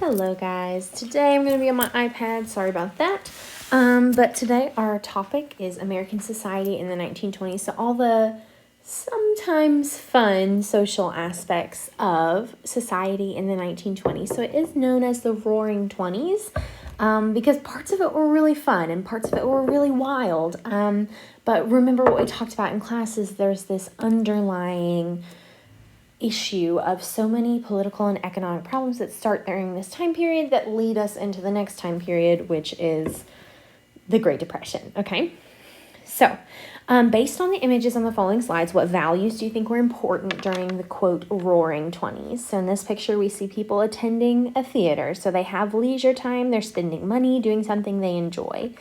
Hello guys, today I'm going to be on my iPad, sorry about that, but today our topic is American society in the 1920s, so all the sometimes fun social aspects of society in the 1920s. So it is known as the Roaring Twenties, because parts of it were really fun and parts of it were really wild, but remember what we talked about in classes, there's this underlying issue of so many political and economic problems that start during this time period that lead us into the next time period, which is the Great Depression, okay? So, based on the images on the following slides, what values do you think were important during the, quote, Roaring Twenties? So in this picture, we see people attending a theater. So they have leisure time, they're spending money, doing something they enjoy.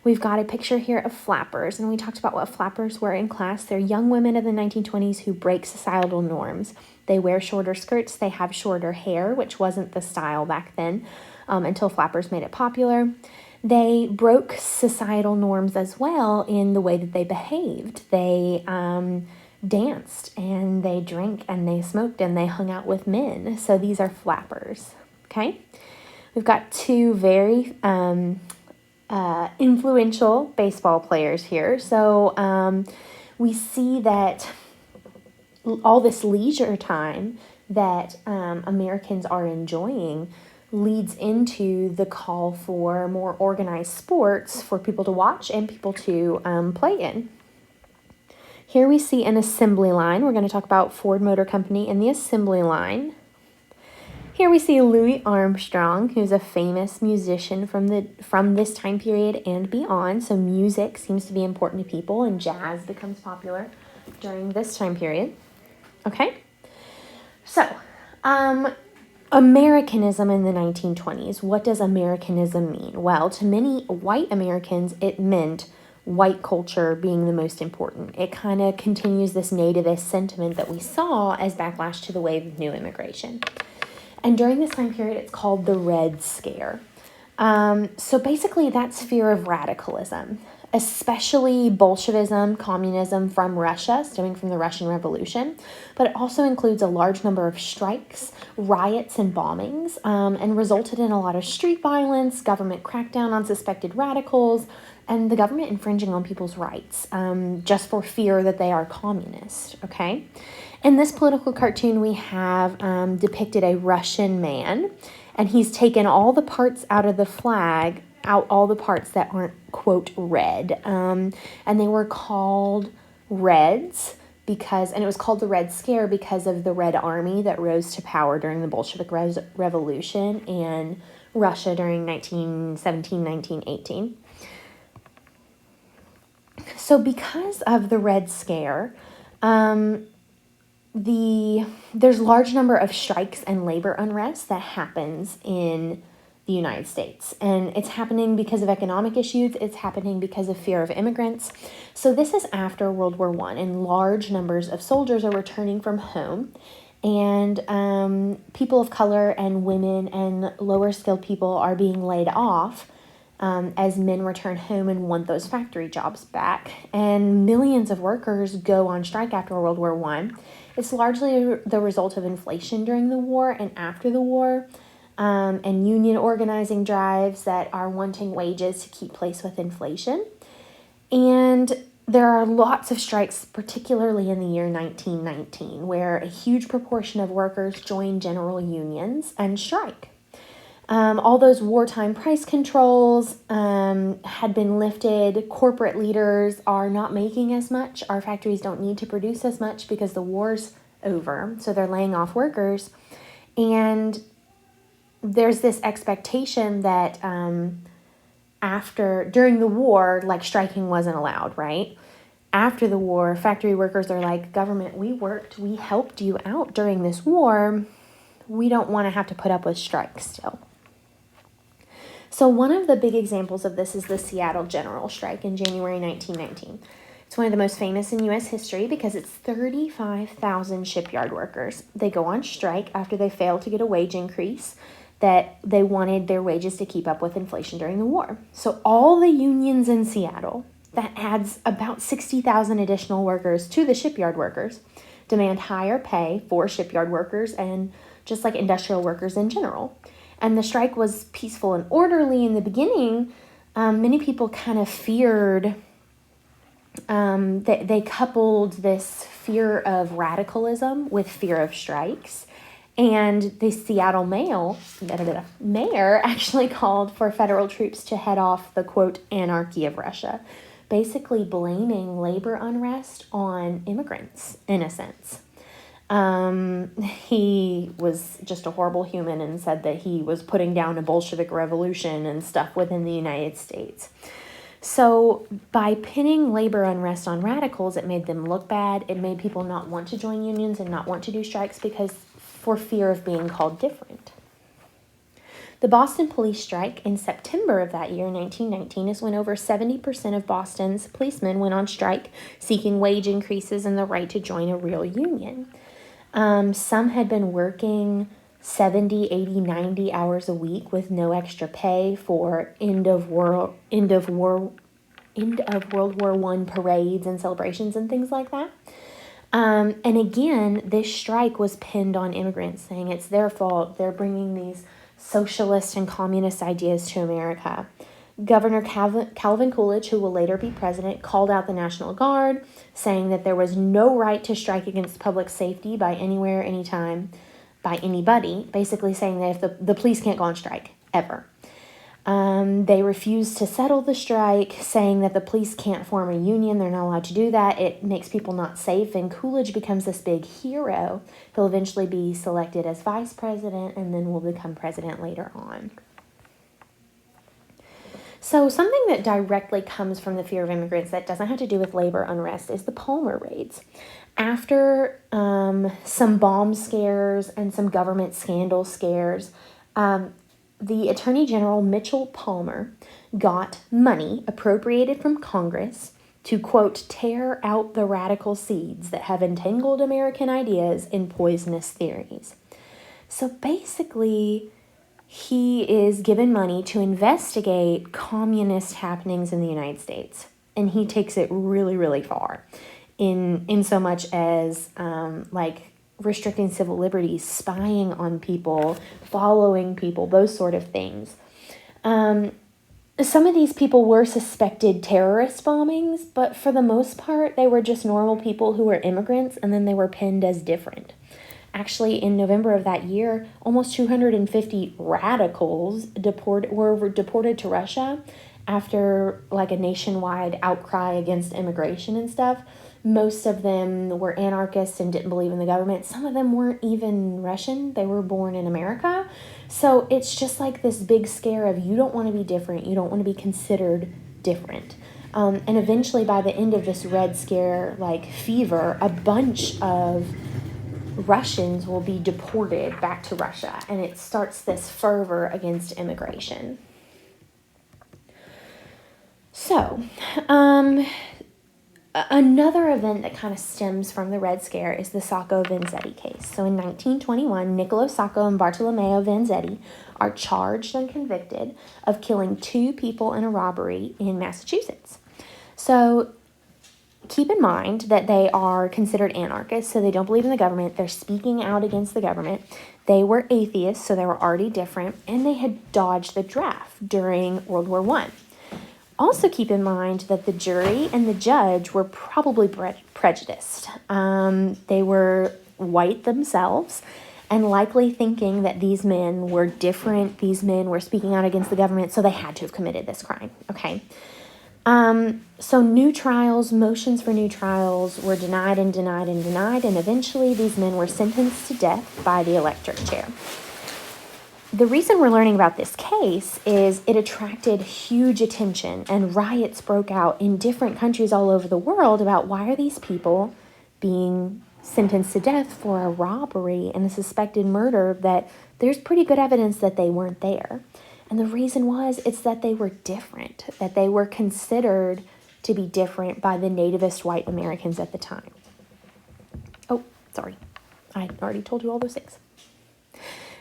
We've got a picture here of flappers, and we talked about what flappers were in class. They're young women of the 1920s who break societal norms. They wear shorter skirts, they have shorter hair, which wasn't the style back then until flappers made it popular. They broke societal norms as well in the way that they behaved. They danced, and they drank, and they smoked, and they hung out with men. So these are flappers, okay? We've got two very influential baseball players here. So we see that all this leisure time that Americans are enjoying leads into the call for more organized sports for people to watch and people to play in. Here we see an assembly line. We're going to talk about Ford Motor Company and the assembly line. Here we see Louis Armstrong, who's a famous musician from this time period and beyond. So music seems to be important to people, and jazz becomes popular during this time period. Okay? So, Americanism in the 1920s. What does Americanism mean? Well, to many white Americans, it meant white culture being the most important. It kind of continues this nativist sentiment that we saw as backlash to the wave of new immigration. And during this time period, it's called the Red Scare. So basically, that's fear of radicalism, especially Bolshevism, communism from Russia, stemming from the Russian Revolution. But it also includes a large number of strikes, riots, and bombings, and resulted in a lot of street violence, government crackdown on suspected radicals, and the government infringing on people's rights just for fear that they are communist, okay? In this political cartoon, we have depicted a Russian man, and he's taken all the parts out of the flag, all the parts that aren't, quote, red. And they were called Reds and it was called the Red Scare because of the Red Army that rose to power during the Bolshevik Revolution in Russia during 1917, 1918. So because of the Red Scare, there's a large number of strikes and labor unrest that happens in the United States. And it's happening because of economic issues. It's happening because of fear of immigrants. So this is after World War I, and large numbers of soldiers are returning from home. And people of color and women and lower skilled people are being laid off as men return home and want those factory jobs back. And millions of workers go on strike after World War I. It's largely the result of inflation during the war and after the war, and union organizing drives that are wanting wages to keep pace with inflation. And there are lots of strikes, particularly in the year 1919, where a huge proportion of workers join general unions and strike. All those wartime price controls had been lifted. Corporate leaders are not making as much. Our factories don't need to produce as much because the war's over. So they're laying off workers. And there's this expectation that during the war, like striking wasn't allowed, right? After the war, factory workers are like, government, we helped you out during this war. We don't want to have to put up with strikes still. So one of the big examples of this is the Seattle General Strike in January 1919. It's one of the most famous in U.S. history because it's 35,000 shipyard workers. They go on strike after they failed to get a wage increase that they wanted their wages to keep up with inflation during the war. So all the unions in Seattle, that adds about 60,000 additional workers to the shipyard workers, demand higher pay for shipyard workers and just like industrial workers in general. And the strike was peaceful and orderly in the beginning. Many people kind of feared, they coupled this fear of radicalism with fear of strikes. And the Seattle mayor actually called for federal troops to head off the, quote, anarchy of Russia, basically blaming labor unrest on immigrants, in a sense. He was just a horrible human and said that he was putting down a Bolshevik revolution and stuff within the United States. So by pinning labor unrest on radicals, it made them look bad. It made people not want to join unions and not want to do strikes because for fear of being called different. The Boston police strike in September of that year, 1919, is when over 70% of Boston's policemen went on strike, seeking wage increases and the right to join a real union. Some had been working 70, 80, 90 hours a week with no extra pay for end of World War I parades and celebrations and things like that. And again, this strike was pinned on immigrants, saying it's their fault. They're bringing these socialist and communist ideas to America. Governor Calvin Coolidge, who will later be president, called out the National Guard, saying that there was no right to strike against public safety by anywhere, anytime, by anybody, basically saying that if the police can't go on strike, ever. They refused to settle the strike, saying that the police can't form a union. They're not allowed to do that. It makes people not safe, and Coolidge becomes this big hero. He'll eventually be selected as vice president and then will become president later on. So something that directly comes from the fear of immigrants that doesn't have to do with labor unrest is the Palmer raids. After some bomb scares and some government scandal scares, the Attorney General Mitchell Palmer got money appropriated from Congress to, quote, tear out the radical seeds that have entangled American ideas in poisonous theories. So basically, he is given money to investigate communist happenings in the United States. And he takes it really, really far in so much as like restricting civil liberties, spying on people, following people, those sort of things. Some of these people were suspected terrorist bombings, but for the most part, they were just normal people who were immigrants, and then they were pinned as different. Actually, in November of that year, almost 250 radicals were deported to Russia after like a nationwide outcry against immigration and stuff. Most of them were anarchists and didn't believe in the government. Some of them weren't even Russian. They were born in America. So it's just like this big scare of you don't want to be different. You don't want to be considered different. And eventually by the end of this Red Scare like fever, a bunch of Russians will be deported back to Russia. And it starts this fervor against immigration. So, another event that kind of stems from the Red Scare is the Sacco Vanzetti case. So in 1921, Niccolo Sacco and Bartolomeo Vanzetti are charged and convicted of killing 2 people in a robbery in Massachusetts. So keep in mind that they are considered anarchists, so they don't believe in the government. They're speaking out against the government. They were atheists, so they were already different, and they had dodged the draft during World War I. Also keep in mind that the jury and the judge were probably prejudiced. They were white themselves and likely thinking that these men were different. These men were speaking out against the government, so they had to have committed this crime, okay? So new trials, motions for new trials were denied and denied and denied, and eventually these men were sentenced to death by the electric chair. The reason we're learning about this case is it attracted huge attention, and riots broke out in different countries all over the world about why are these people being sentenced to death for a robbery and a suspected murder that there's pretty good evidence that they weren't there. And the reason it's that they were different, that they were considered to be different by the nativist white Americans at the time. Oh, sorry. I already told you all those things.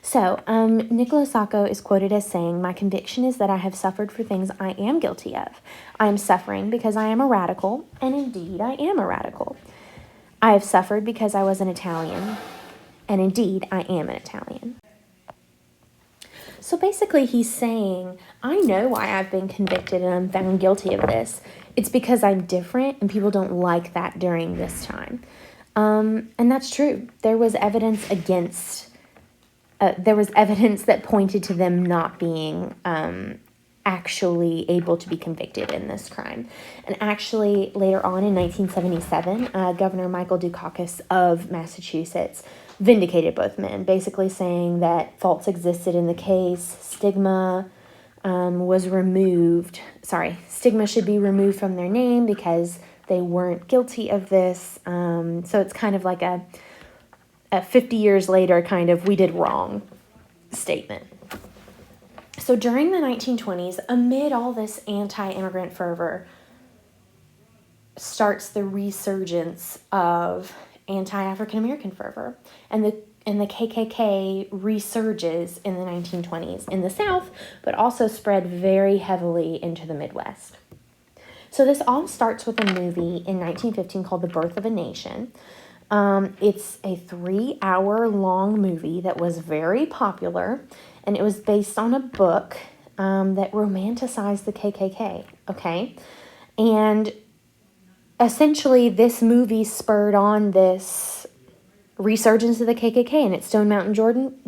So, Niccolo Sacco is quoted as saying, "My conviction is that I have suffered for things I am guilty of. I am suffering because I am a radical, and indeed I am a radical. I have suffered because I was an Italian, and indeed I am an Italian." So basically he's saying, I know why I've been convicted and I'm found guilty of this. It's because I'm different and people don't like that during this time. And that's true. There was evidence that pointed to them not being actually able to be convicted in this crime. And actually, later on in 1977, Governor Michael Dukakis of Massachusetts vindicated both men, basically saying that faults existed in the case, stigma should be removed from their name because they weren't guilty of this. So it's kind of like a 50 years later kind of we did wrong statement. So during the 1920s, amid all this anti-immigrant fervor, starts the resurgence of anti-African American fervor. And the KKK resurges in the 1920s in the South, but also spread very heavily into the Midwest. So this all starts with a movie in 1915 called The Birth of a Nation. It's a 3-hour-long movie that was very popular, and it was based on a book that romanticized the KKK, okay? And essentially, this movie spurred on this resurgence of the KKK, and at Stone Mountain,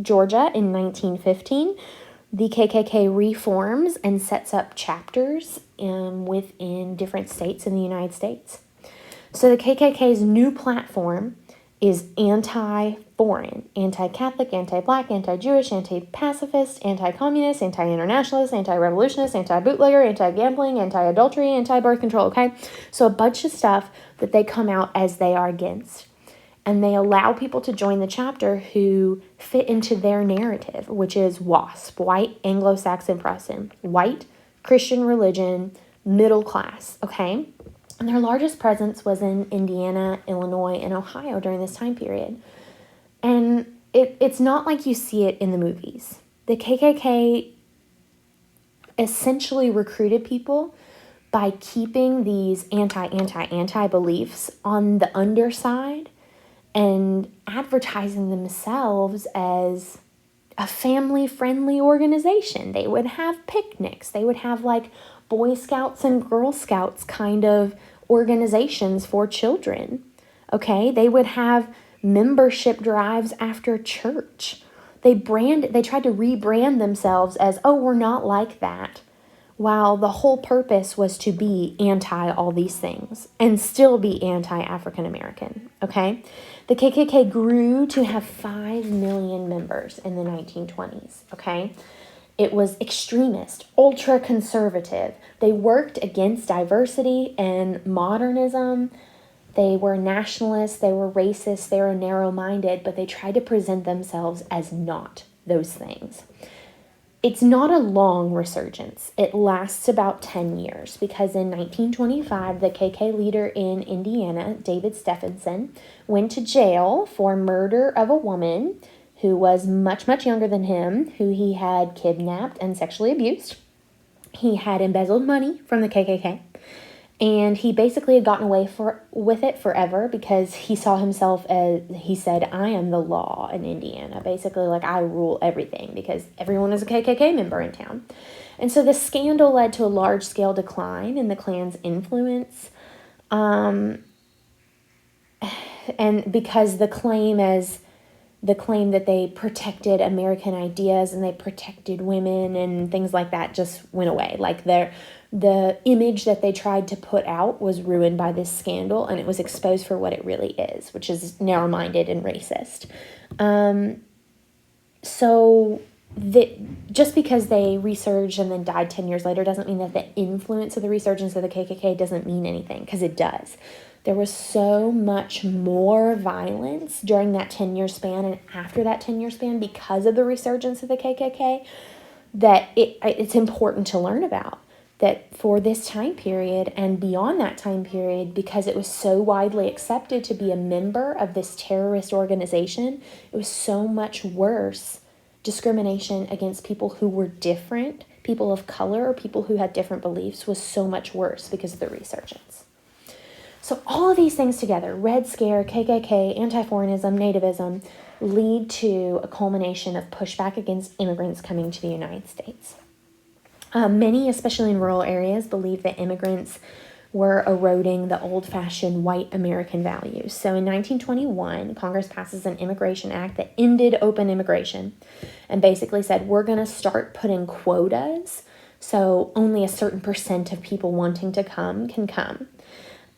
Georgia in 1915. The KKK reforms and sets up chapters within different states in the United States. So the KKK's new platform is anti-foreign, anti-Catholic, anti-Black, anti-Jewish, anti-pacifist, anti-communist, anti-internationalist, anti-revolutionist, anti-bootlegger, anti-gambling, anti-adultery, anti-birth control, okay? So a bunch of stuff that they come out as they are against. And they allow people to join the chapter who fit into their narrative, which is WASP, White Anglo-Saxon Protestant, white, Christian religion, middle class, okay? And their largest presence was in Indiana, Illinois, and Ohio during this time period. And it's not like you see it in the movies. The KKK essentially recruited people by keeping these anti beliefs on the underside and advertising themselves as a family-friendly organization. They would have picnics. They would have like Boy Scouts and Girl Scouts kind of organizations for children, okay? They would have membership drives after church. They tried to rebrand themselves as, oh, we're not like that, while the whole purpose was to be anti all these things and still be anti-African American, okay? The KKK grew to have 5 million members in the 1920s, okay? It was extremist, ultra-conservative. They worked against diversity and modernism. They were nationalists, they were racist, they were narrow-minded, but they tried to present themselves as not those things. It's not a long resurgence. It lasts about 10 years because in 1925, the KK leader in Indiana, David Stephenson, went to jail for murder of a woman who was much, much younger than him, who he had kidnapped and sexually abused. He had embezzled money from the KKK, and he basically had gotten away with it forever because he saw himself as, he said, I am the law in Indiana. Basically, like, I rule everything because everyone is a KKK member in town. And so the scandal led to a large-scale decline in the Klan's influence. And because the claim that they protected American ideas and they protected women and things like that just went away. Like the image that they tried to put out was ruined by this scandal, and it was exposed for what it really is, which is narrow-minded and racist. So just because they resurged and then died 10 years later doesn't mean that the influence of the resurgence of the KKK doesn't mean anything, because it does. There was so much more violence during that 10-year span and after that 10-year span because of the resurgence of the KKK that it's important to learn about. That for this time period and beyond that time period, because it was so widely accepted to be a member of this terrorist organization, it was so much worse. Discrimination against people who were different, people of color, or people who had different beliefs was so much worse because of the resurgence. So all of these things together, Red Scare, KKK, anti-foreignism, nativism, lead to a culmination of pushback against immigrants coming to the United States. Many, especially in rural areas, believe that immigrants were eroding the old-fashioned white American values. So in 1921, Congress passes an Immigration Act that ended open immigration and basically said, we're going to start putting quotas, so only a certain percent of people wanting to come can come.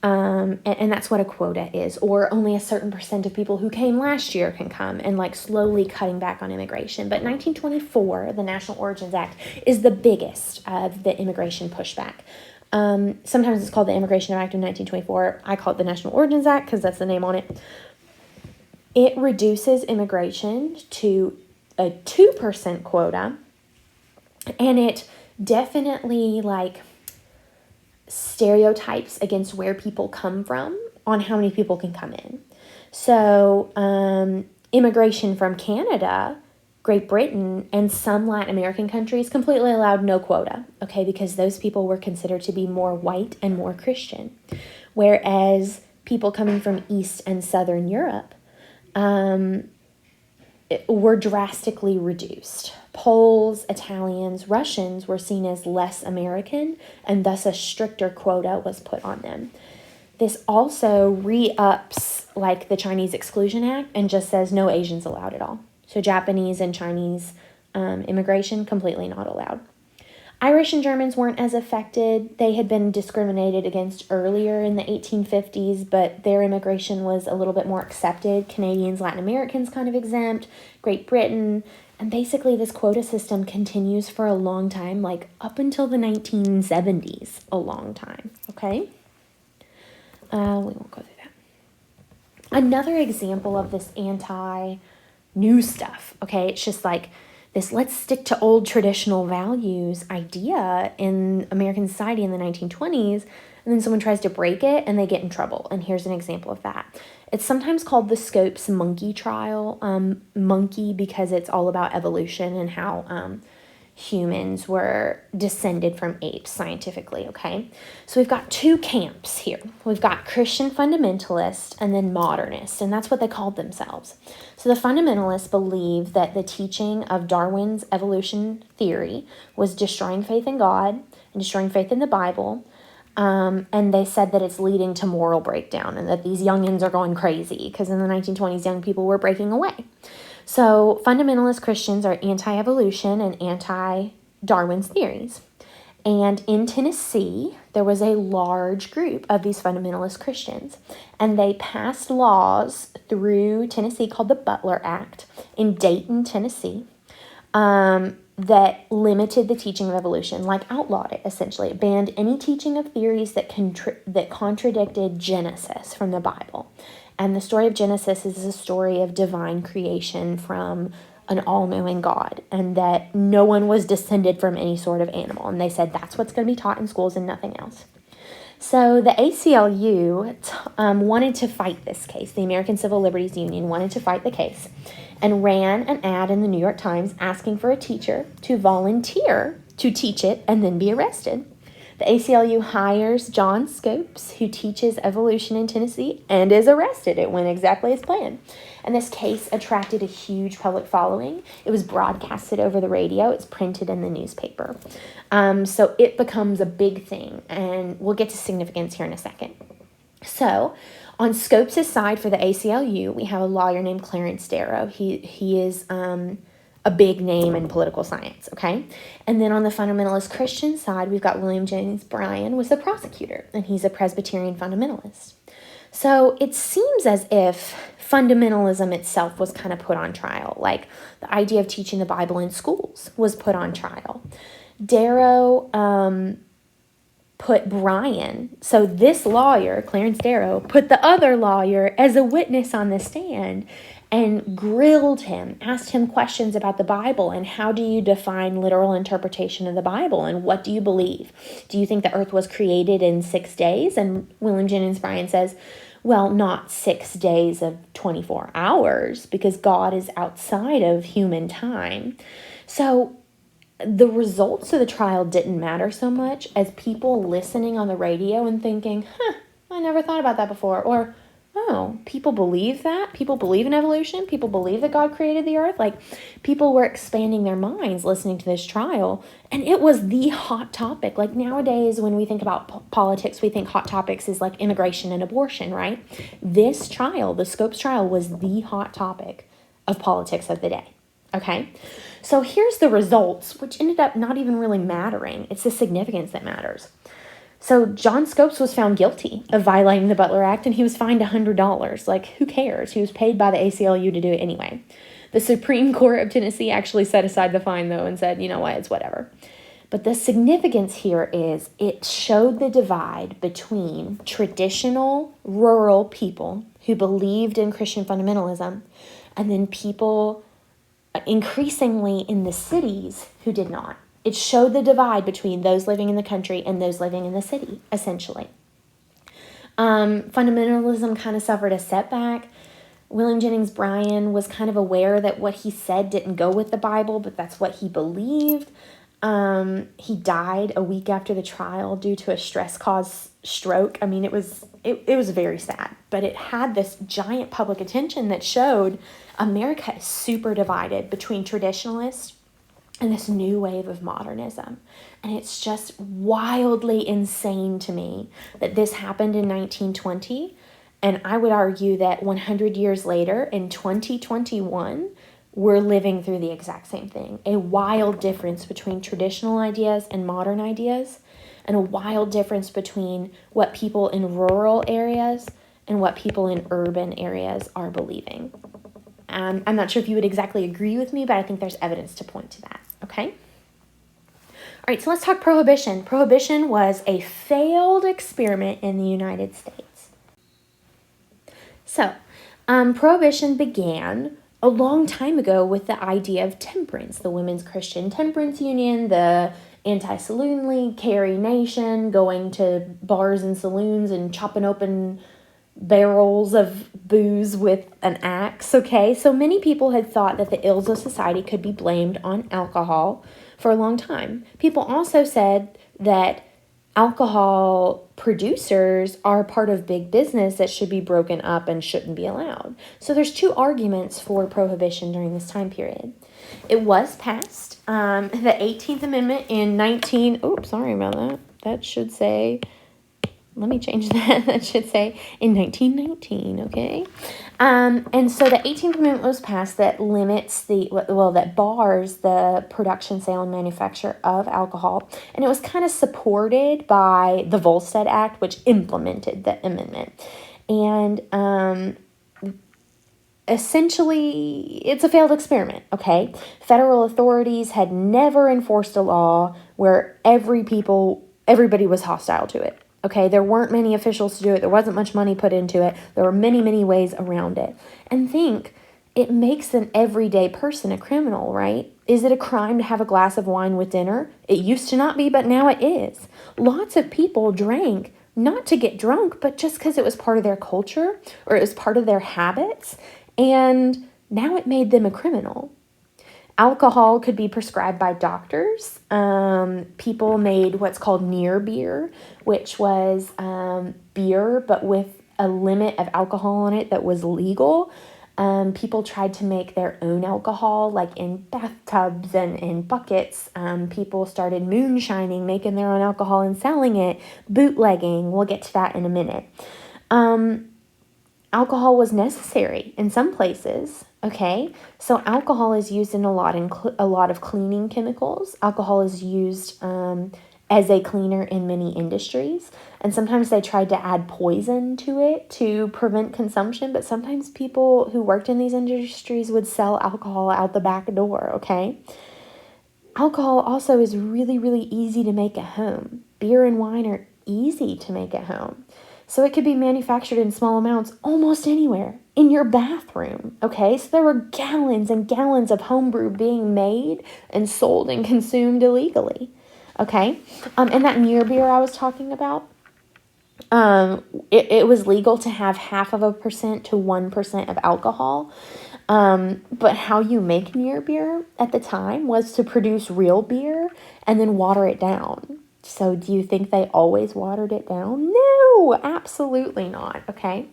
And that's what a quota is, or only a certain percent of people who came last year can come, and like slowly cutting back on immigration. But 1924, the National Origins Act, is the biggest of the immigration pushback. Sometimes it's called the Immigration Act of 1924. I call it the National Origins Act because that's the name on it. It reduces immigration to a 2% quota, and it definitely like stereotypes against where people come from on how many people can come in. So immigration from Canada, Great Britain, and some Latin American countries completely allowed no quota, okay, because those people were considered to be more white and more Christian, whereas people coming from East and Southern Europe were drastically reduced. Poles, Italians, Russians were seen as less American, and thus a stricter quota was put on them. This also re-ups like the Chinese Exclusion Act and just says no Asians allowed at all. So Japanese and Chinese immigration completely not allowed. Irish and Germans weren't as affected. They had been discriminated against earlier in the 1850s, but their immigration was a little bit more accepted. Canadians, Latin Americans kind of exempt, Great Britain, and basically this quota system continues for a long time, like up until the 1970s, a long time, okay? We won't go through that. Another example of this anti-new stuff, okay? It's just like this let's stick to old traditional values idea in American society in the 1920s, and then someone tries to break it and they get in trouble. And here's an example of that. It's sometimes called the Scopes monkey trial. Monkey because it's all about evolution and how humans were descended from apes scientifically, okay? So we've got two camps here. We've got Christian fundamentalists and then modernists, and that's what they called themselves. So the fundamentalists believe that the teaching of Darwin's evolution theory was destroying faith in God and destroying faith in the Bible, and they said that it's leading to moral breakdown and that these youngins are going crazy because in the 1920s, young people were breaking away. So fundamentalist Christians are anti-evolution and anti-Darwin's theories. And in Tennessee, there was a large group of these fundamentalist Christians. And they passed laws through Tennessee called the Butler Act in Dayton, Tennessee, that limited the teaching of evolution, like outlawed it, essentially. It banned any teaching of theories that contradicted Genesis from the Bible. And the story of Genesis is a story of divine creation from an all-knowing God, and that no one was descended from any sort of animal. And they said that's what's going to be taught in schools and nothing else. So the ACLU wanted to fight this case. The American Civil Liberties Union wanted to fight the case and ran an ad in the New York Times asking for a teacher to volunteer to teach it and then be arrested. The ACLU hires John Scopes, who teaches evolution in Tennessee, and is arrested. It went exactly as planned. And this case attracted a huge public following. It was broadcasted over the radio. It's printed in the newspaper. So it becomes a big thing, and we'll get to significance here in a second. So on Scopes' side for the ACLU, we have a lawyer named Clarence Darrow. He is a big name in political science, okay? And then on the fundamentalist Christian side, we've got William Jennings Bryan was the prosecutor, and he's a Presbyterian fundamentalist. So it seems as if fundamentalism itself was kind of put on trial, like the idea of teaching the Bible in schools was put on trial. Darrow put Bryan, so this lawyer, Clarence Darrow, put the other lawyer as a witness on the stand and grilled him, asked him questions about the Bible and how do you define literal interpretation of the Bible and what do you believe? Do you think the earth was created in 6 days? And William Jennings Bryan says, well, not 6 days of 24 hours because God is outside of human time. So the results of the trial didn't matter so much as people listening on the radio and thinking, I never thought about that before, or oh, people believe that? People believe in evolution? People believe that God created the earth? Like, people were expanding their minds listening to this trial, and it was the hot topic. Like, nowadays, when we think about politics, we think hot topics is like immigration and abortion, right? This trial, the Scopes trial, was the hot topic of politics of the day, okay? So here's the results, which ended up not even really mattering. It's the significance that matters. So John Scopes was found guilty of violating the Butler Act, and he was fined $100. Like, who cares? He was paid by the ACLU to do it anyway. The Supreme Court of Tennessee actually set aside the fine, though, and said, you know what, it's whatever. But the significance here is it showed the divide between traditional rural people who believed in Christian fundamentalism and then people increasingly in the cities who did not. It showed the divide between those living in the country and those living in the city, essentially. Fundamentalism kind of suffered a setback. William Jennings Bryan was kind of aware that what he said didn't go with the Bible, but that's what he believed. He died a week after the trial due to a stress-caused stroke. I mean, it was very sad, but it had this giant public attention that showed America is super divided between traditionalists and this new wave of modernism. And it's just wildly insane to me that this happened in 1920. And I would argue that 100 years later, in 2021, we're living through the exact same thing. A wild difference between traditional ideas and modern ideas, and a wild difference between what people in rural areas and what people in urban areas are believing. I'm not sure if you would exactly agree with me, but I think there's evidence to point to that, okay? All right, so let's talk prohibition. Prohibition was a failed experiment in the United States. So, prohibition began a long time ago with the idea of temperance, the Women's Christian Temperance Union, the Anti-Saloon League, Carrie Nation, going to bars and saloons and chopping open barrels of booze with an axe, okay? So many people had thought that the ills of society could be blamed on alcohol for a long time. People also said that alcohol producers are part of big business that should be broken up and shouldn't be allowed. So there's two arguments for prohibition during this time period. It was passed, the 18th Amendment in that should say, let me change that. That should say in 1919, okay? And so the 18th Amendment was passed that limits that bars the production, sale, and manufacture of alcohol. And it was kind of supported by the Volstead Act, which implemented the amendment. And essentially, it's a failed experiment, okay? Federal authorities had never enforced a law where everybody was hostile to it. Okay, there weren't many officials to do it. There wasn't much money put into it. There were many, many ways around it. And think, it makes an everyday person a criminal, right? Is it a crime to have a glass of wine with dinner? It used to not be, but now it is. Lots of people drank not to get drunk, but just because it was part of their culture or it was part of their habits. And now it made them a criminal. Alcohol could be prescribed by doctors. People made what's called near beer, which was beer, but with a limit of alcohol in it that was legal. People tried to make their own alcohol, like in bathtubs and in buckets. People started moonshining, making their own alcohol and selling it, bootlegging. We'll get to that in a minute. Alcohol was necessary in some places. Okay, so alcohol is used in a lot of cleaning chemicals. Alcohol is used as a cleaner in many industries, and sometimes they tried to add poison to it to prevent consumption, but sometimes people who worked in these industries would sell alcohol out the back door, okay? Alcohol also is really, really easy to make at home. Beer and wine are easy to make at home. So it could be manufactured in small amounts almost anywhere, in your bathroom, okay? So there were gallons and gallons of homebrew being made and sold and consumed illegally, okay? And that near beer I was talking about, it was legal to have 0.5% to 1% of alcohol. But how you make near beer at the time was to produce real beer and then water it down. So do you think they always watered it down? No, absolutely not, okay?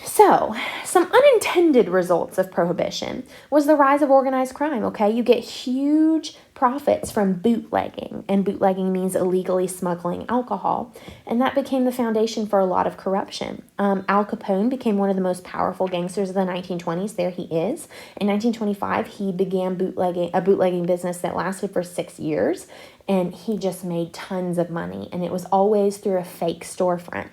So, some unintended results of prohibition was the rise of organized crime, okay? You get huge profits from bootlegging, and bootlegging means illegally smuggling alcohol, and that became the foundation for a lot of corruption. Al Capone became one of the most powerful gangsters of the 1920s. There he is. In 1925, he began a bootlegging business that lasted for 6 years, and he just made tons of money, and it was always through a fake storefront.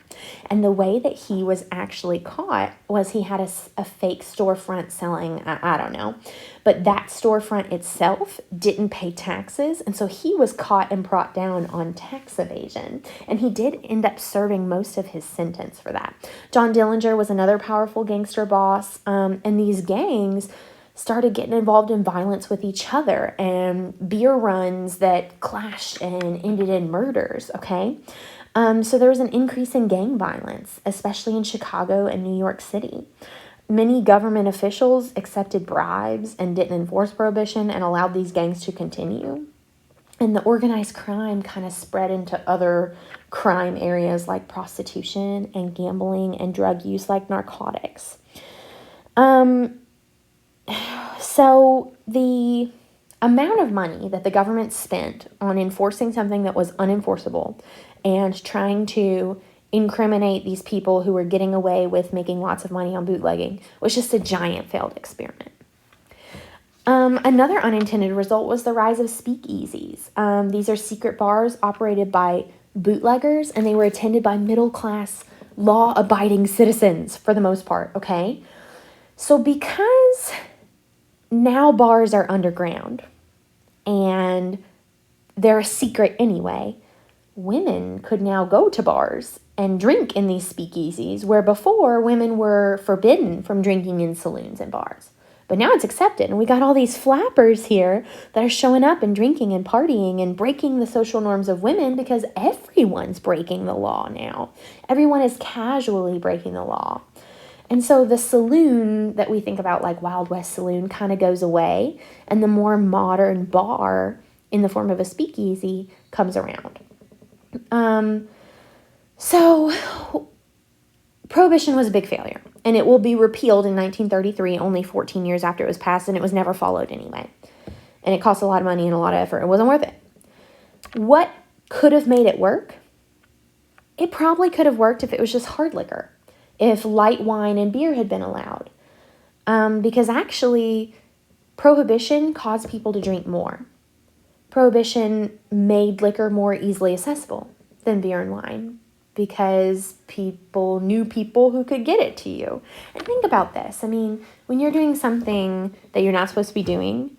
And the way that he was actually caught was he had a fake storefront selling, I don't know, but that storefront itself didn't pay taxes, and so he was caught and brought down on tax evasion, and he did end up serving most of his sentence for that. John Dillinger was another powerful gangster boss, and these gangs started getting involved in violence with each other and beer runs that clashed and ended in murders, okay? So there was an increase in gang violence, especially in Chicago and New York City. Many government officials accepted bribes and didn't enforce prohibition and allowed these gangs to continue. And the organized crime kind of spread into other crime areas like prostitution and gambling and drug use like narcotics. So the amount of money that the government spent on enforcing something that was unenforceable and trying to incriminate these people who were getting away with making lots of money on bootlegging was just a giant failed experiment. Another unintended result was the rise of speakeasies. These are secret bars operated by bootleggers, and they were attended by middle-class, law-abiding citizens for the most part, okay? So because now bars are underground and they're a secret anyway, women could now go to bars and drink in these speakeasies, where before women were forbidden from drinking in saloons and bars. But now it's accepted, and we got all these flappers here that are showing up and drinking and partying and breaking the social norms of women because everyone's breaking the law now. Everyone is casually breaking the law. And so the saloon that we think about, like Wild West Saloon, kind of goes away, and the more modern bar in the form of a speakeasy comes around. So Prohibition was a big failure, and it will be repealed in 1933, only 14 years after it was passed, and it was never followed anyway. And it cost a lot of money and a lot of effort. It wasn't worth it. What could have made it work? It probably could have worked if it was just hard liquor, if light wine and beer had been allowed. Because actually, Prohibition caused people to drink more. Prohibition made liquor more easily accessible than beer and wine because people knew people who could get it to you. And think about this. I mean, when you're doing something that you're not supposed to be doing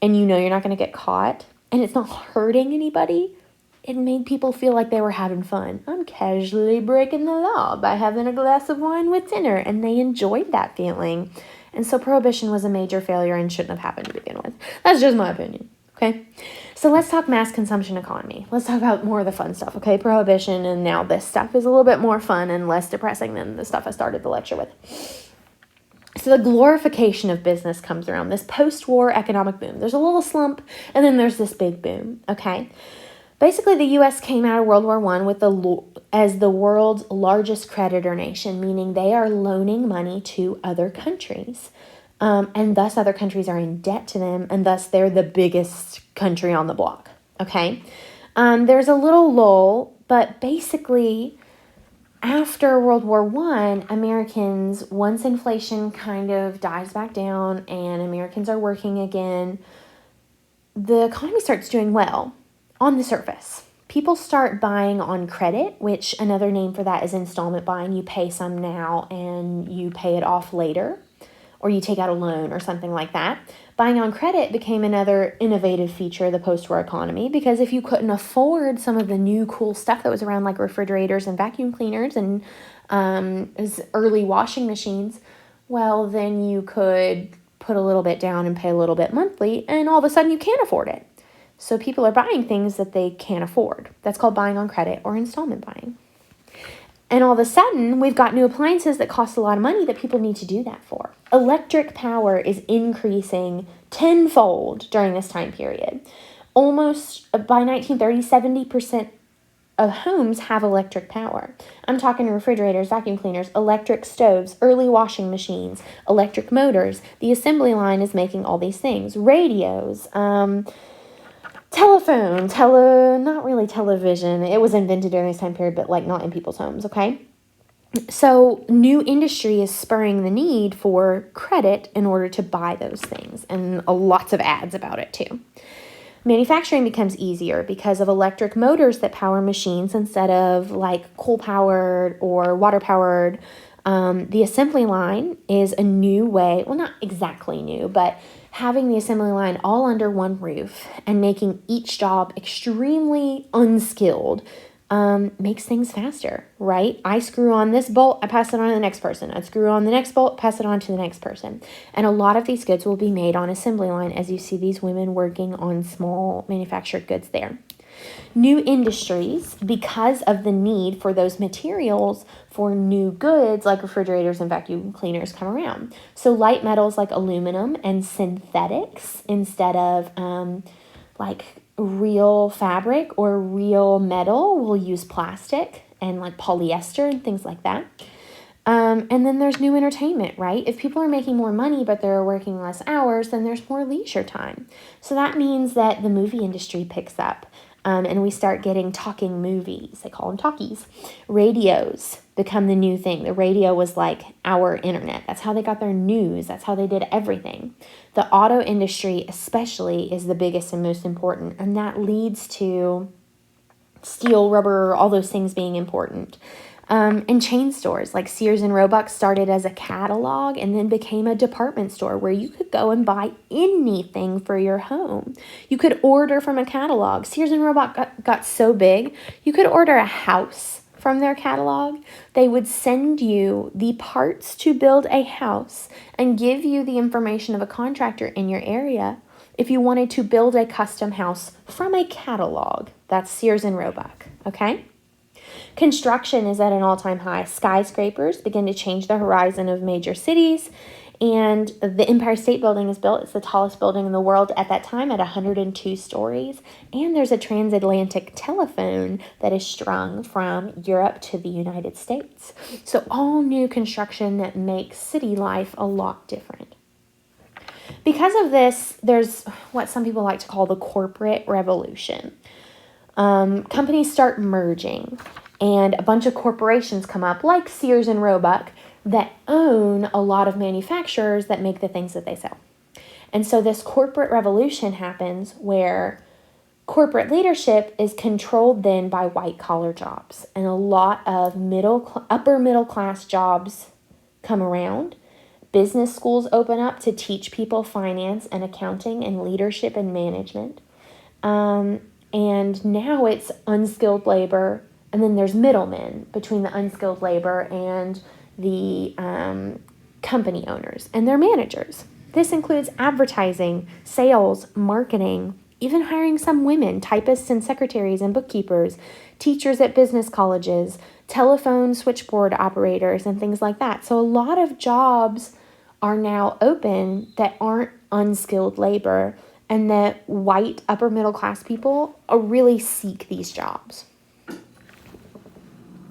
and you know you're not going to get caught and it's not hurting anybody, it made people feel like they were having fun. I'm casually breaking the law by having a glass of wine with dinner, and they enjoyed that feeling. And so Prohibition was a major failure and shouldn't have happened to begin with. That's just my opinion, okay? So let's talk mass consumption economy. Let's talk about more of the fun stuff, okay? Prohibition, and now this stuff is a little bit more fun and less depressing than the stuff I started the lecture with. So the glorification of business comes around, this post-war economic boom. There's a little slump, and then there's this big boom, okay? Basically, the U.S. came out of World War I as the world's largest creditor nation, meaning they are loaning money to other countries. And thus other countries are in debt to them, and thus they're the biggest country on the block, okay? There's a little lull, but basically after World War I, Americans, once inflation kind of dies back down and Americans are working again, the economy starts doing well on the surface. People start buying on credit, which another name for that is installment buying. You pay some now and you pay it off later, or you take out a loan or something like that. Buying on credit became another innovative feature of the post-war economy, because if you couldn't afford some of the new cool stuff that was around, like refrigerators and vacuum cleaners and early washing machines, well, then you could put a little bit down and pay a little bit monthly, and all of a sudden you can't afford it. So people are buying things that they can't afford. That's called buying on credit or installment buying. And all of a sudden, we've got new appliances that cost a lot of money that people need to do that for. Electric power is increasing tenfold during this time period. Almost by 1930, of homes have electric power. I'm talking refrigerators, vacuum cleaners, electric stoves, early washing machines, electric motors. The assembly line is making all these things. Radios, telephone, not really television. It was invented during this time period, but like not in people's homes, okay? So new industry is spurring the need for credit in order to buy those things, and lots of ads about it too. Manufacturing becomes easier because of electric motors that power machines instead of like coal-powered or water-powered. The assembly line is a new way, well, not exactly new, but having the assembly line all under one roof and making each job extremely unskilled makes things faster, right? I screw on this bolt, I pass it on to the next person. I screw on the next bolt, pass it on to the next person. And a lot of these goods will be made on assembly line as you see these women working on small manufactured goods there. New industries, because of the need for those materials for new goods like refrigerators and vacuum cleaners, come around. So light metals like aluminum and synthetics instead of like real fabric or real metal will use plastic and like polyester and things like that. And then there's new entertainment, right? If people are making more money but they're working less hours, then there's more leisure time. So that means that the movie industry picks up. And we start getting talking movies. They call them talkies. Radios become the new thing. The radio was like our internet. That's how they got their news. That's how they did everything. The auto industry especially is the biggest and most important. And that leads to steel, rubber, all those things being important. And chain stores like Sears and Roebuck started as a catalog and then became a department store where you could go and buy anything for your home. You could order from a catalog. Sears and Roebuck got so big, you could order a house from their catalog. They would send you the parts to build a house and give you the information of a contractor in your area if you wanted to build a custom house from a catalog. That's Sears and Roebuck, okay? Construction is at an all-time high. Skyscrapers begin to change the horizon of major cities, and the Empire State Building is built. It's the tallest building in the world at that time at 102 stories, and there's a transatlantic telephone that is strung from Europe to the United States. So all new construction that makes city life a lot different. Because of this, there's what some people like to call the corporate revolution. Companies start merging, and a bunch of corporations come up like Sears and Roebuck that own a lot of manufacturers that make the things that they sell. And so this corporate revolution happens where corporate leadership is controlled then by white collar jobs, and a lot of upper middle class jobs come around. Business schools open up to teach people finance and accounting and leadership and management. And now it's unskilled labor, and then there's middlemen between the unskilled labor and the company owners and their managers. This includes advertising, sales, marketing, even hiring some women, typists and secretaries and bookkeepers, teachers at business colleges, telephone switchboard operators, and things like that. So a lot of jobs are now open that aren't unskilled labor, and that white upper middle class people really seek these jobs.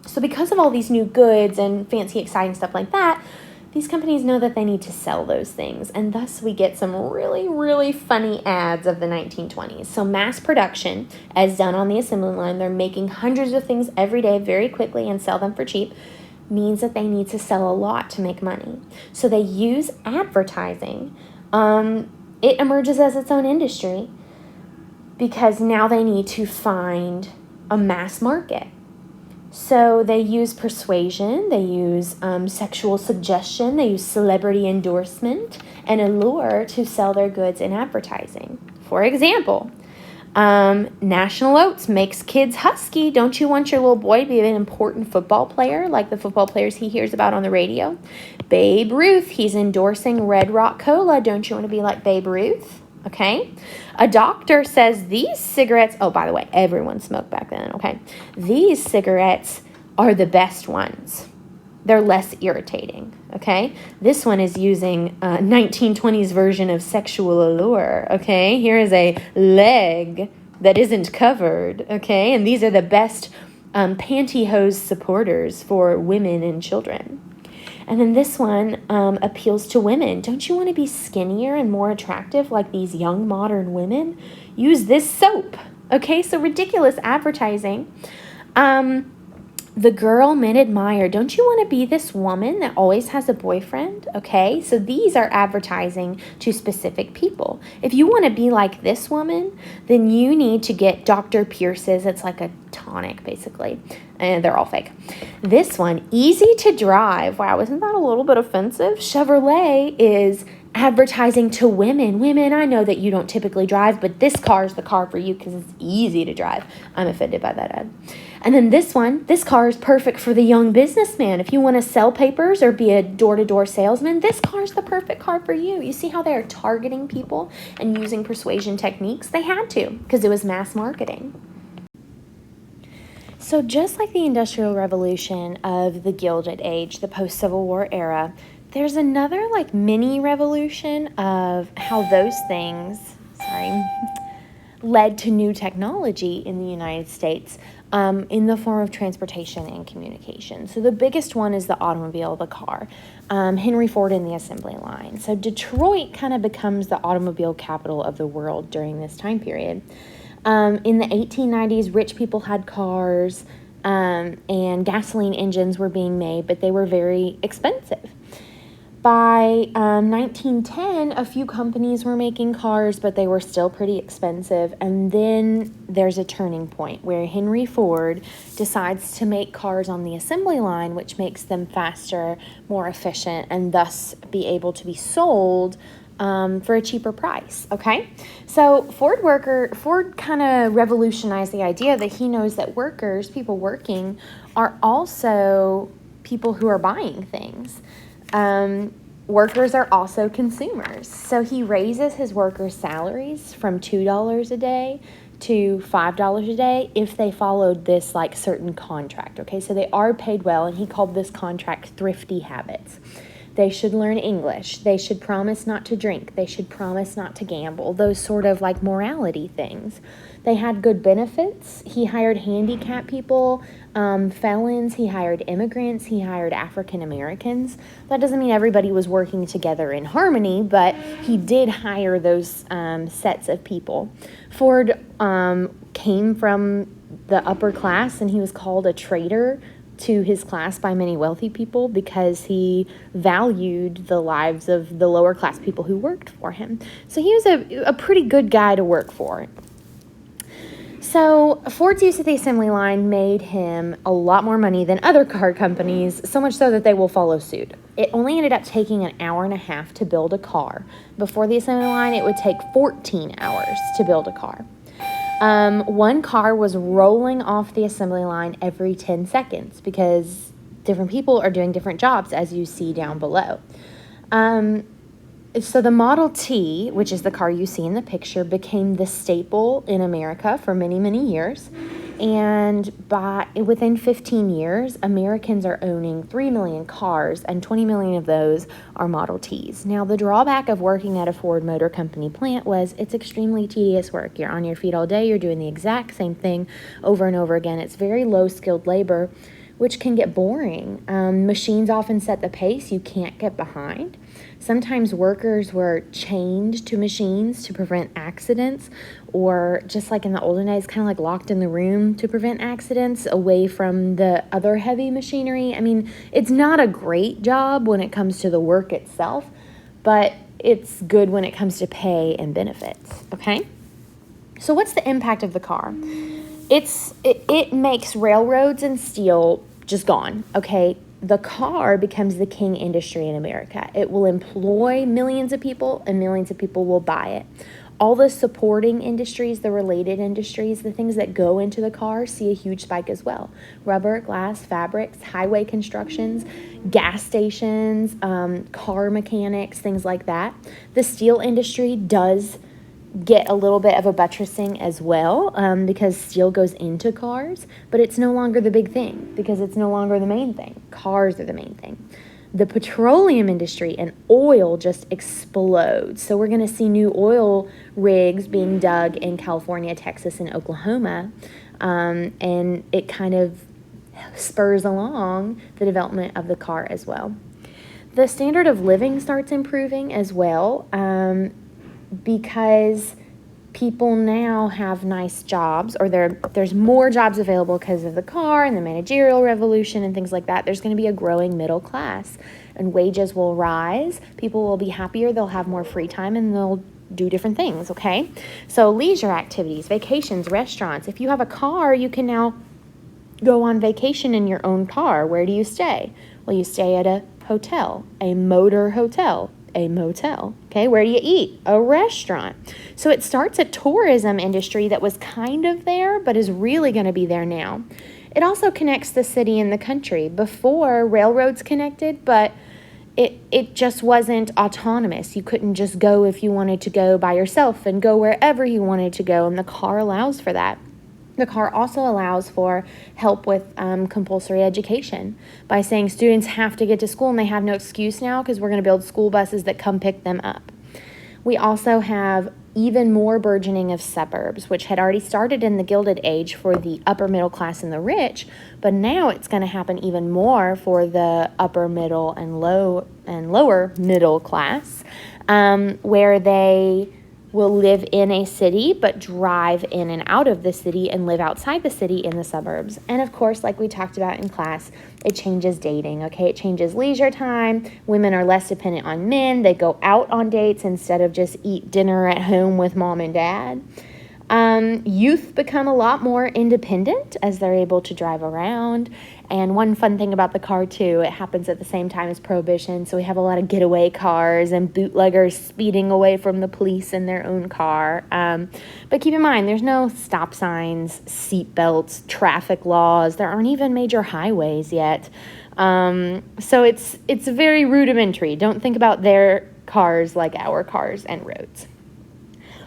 So because of all these new goods and fancy, exciting stuff like that, these companies know that they need to sell those things. And thus we get some really, really funny ads of the 1920s. So mass production, as done on the assembly line, they're making hundreds of things every day very quickly and sell them for cheap, means that they need to sell a lot to make money. So they use advertising. It emerges as its own industry because now they need to find a mass market. So they use persuasion, they use sexual suggestion, they use celebrity endorsement and allure to sell their goods in advertising. For example, National Oats makes kids husky. Don't you want your little boy to be an important football player like the football players he hears about on the radio? Babe Ruth, he's endorsing Red Rock Cola. Don't you want to be like Babe Ruth? Okay. A doctor says these cigarettes, oh, by the way, everyone smoked back then, okay? These cigarettes are the best ones. They're less irritating, okay? This one is using a 1920s version of sexual allure, okay? Here is a leg that isn't covered, okay? And these are the best pantyhose supporters for women and children. And then this one appeals to women. Don't you want to be skinnier and more attractive like these young modern women? Use this soap. Okay, so ridiculous advertising. The girl men admire. Don't you want to be this woman that always has a boyfriend? Okay, so these are advertising to specific people. If you want to be like this woman, then you need to get Dr. Pierce's. It's like a tonic, basically. And they're all fake. This one, easy to drive. Wow, isn't that a little bit offensive? Chevrolet is advertising to women. Women, I know that you don't typically drive, but this car is the car for you because it's easy to drive. I'm offended by that ad. And then this one, this car is perfect for the young businessman. If you want to sell papers or be a door-to-door salesman, this car is the perfect car for you. You see how they are targeting people and using persuasion techniques? They had to because it was mass marketing. So just like the Industrial Revolution of the Gilded Age, the post-Civil War era, there's another like mini revolution of how those things, led to new technology in the United States in the form of transportation and communication. So the biggest one is the automobile, the car. Henry Ford and the assembly line. So Detroit kind of becomes the automobile capital of the world during this time period. In the 1890s, rich people had cars and gasoline engines were being made, but they were very expensive. By 1910, a few companies were making cars, but they were still pretty expensive. And then there's a turning point where Henry Ford decides to make cars on the assembly line, which makes them faster, more efficient, and thus be able to be sold for a cheaper price, okay? So Ford kind of revolutionized the idea that he knows that workers, people working, are also people who are buying things. Workers are also consumers. So he raises his workers' salaries from $2 a day to $5 a day if they followed this like certain contract, okay? So they are paid well, and he called this contract thrifty habits. They should learn English. They should promise not to drink. They should promise not to gamble. Those sort of like morality things. They had good benefits. He hired handicapped people, felons. He hired immigrants. He hired African Americans. That doesn't mean everybody was working together in harmony, but he did hire those sets of people. Ford came from the upper class, and he was called a traitor to his class by many wealthy people because he valued the lives of the lower class people who worked for him. So he was a pretty good guy to work for. So Ford's use of the assembly line made him a lot more money than other car companies, so much so that they will follow suit. It only ended up taking an hour and a half to build a car. Before the assembly line, it would take 14 hours to build a car. One car was rolling off the assembly line every 10 seconds because different people are doing different jobs, as you see down below. So the Model T, which is the car you see in the picture, became the staple in America for many, many years. And within 15 years, Americans are owning 3 million cars, and 20 million of those are Model Ts. Now, the drawback of working at a Ford Motor Company plant was it's extremely tedious work. You're on your feet all day. You're doing the exact same thing over and over again. It's very low-skilled labor, which can get boring. Machines often set the pace. You can't get behind. Sometimes workers were chained to machines to prevent accidents, or just like in the olden days, kind of like locked in the room to prevent accidents away from the other heavy machinery. I mean, it's not a great job when it comes to the work itself, but it's good when it comes to pay and benefits, okay? So what's the impact of the car? It makes railroads and steel just gone, okay? The car becomes the king industry in America. It will employ millions of people, and millions of people will buy it. All the supporting industries, the related industries, the things that go into the car see a huge spike as well. Rubber, glass, fabrics, highway constructions, gas stations, car mechanics, things like that. The steel industry does get a little bit of a buttressing as well because steel goes into cars, but it's no longer the big thing because it's no longer the main thing. Cars are the main thing. The petroleum industry and oil just explodes. So we're going to see new oil rigs being dug in California, Texas, and Oklahoma and it kind of spurs along the development of the car as well. The standard of living starts improving as well, because people now have nice jobs, or there's more jobs available because of the car and the managerial revolution and things like that. There's going to be a growing middle class, and wages will rise. People will be happier, they'll have more free time, and they'll do different things, okay? So leisure activities, vacations, restaurants. If you have a car, you can now go on vacation in your own car. Where do you stay? Well, you stay at a hotel, a motor hotel, a motel. Okay, where do you eat? A restaurant. So it starts a tourism industry that was kind of there, but is really going to be there now. It also connects the city and the country. Before, railroads connected, but it just wasn't autonomous. You couldn't just go if you wanted to go by yourself and go wherever you wanted to go, and the car allows for that. The car also allows for help with compulsory education by saying students have to get to school and they have no excuse now because we're going to build school buses that come pick them up. We also have even more burgeoning of suburbs, which had already started in the Gilded Age for the upper middle class and the rich, but now it's going to happen even more for the upper middle and lower middle class, where they will live in a city but drive in and out of the city and live outside the city in the suburbs. And of course, like we talked about in class, it changes dating, okay? It changes leisure time. Women are less dependent on men. They go out on dates instead of just eat dinner at home with mom and dad. Youth become a lot more independent as they're able to drive around. And one fun thing about the car, too, it happens at the same time as Prohibition. So we have a lot of getaway cars and bootleggers speeding away from the police in their own car. But keep in mind, there's no stop signs, seat belts, traffic laws. There aren't even major highways yet. So it's very rudimentary. Don't think about their cars like our cars and roads.